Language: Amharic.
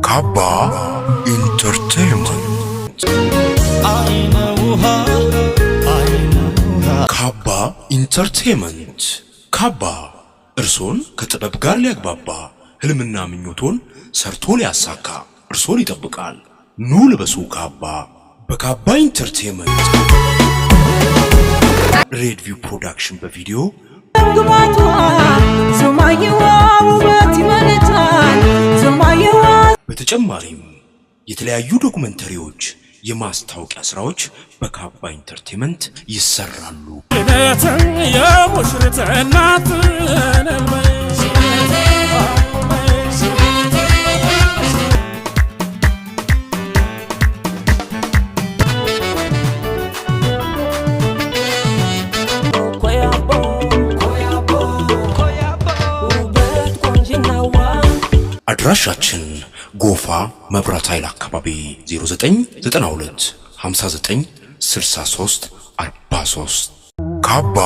ካባ ኢንተርቴይንመንት ካባ ኢንተርቴይንመንት ካባ እርሶን ከጥበብ ጋር ሊያግባባ ህልምና ምኞቶን ሰርቶ ሊያሳካ እርሶን ይጠብቃል። ኑ ልበሱ ካባ በካባ ኢንተርቴይንመንት። ሬድቪው ፕሮዳክሽን በቪዲዮ በተጨማሪም የተለያዩ ዶክመንተሪዎች የማስታወቂያ ስራዎች በካባ ኢንተርቴይንመንት ይሰራሉ። አድራሻችን ጎፋ መብራት ኃይል አካባቢ 0992 59 63 43 ካባ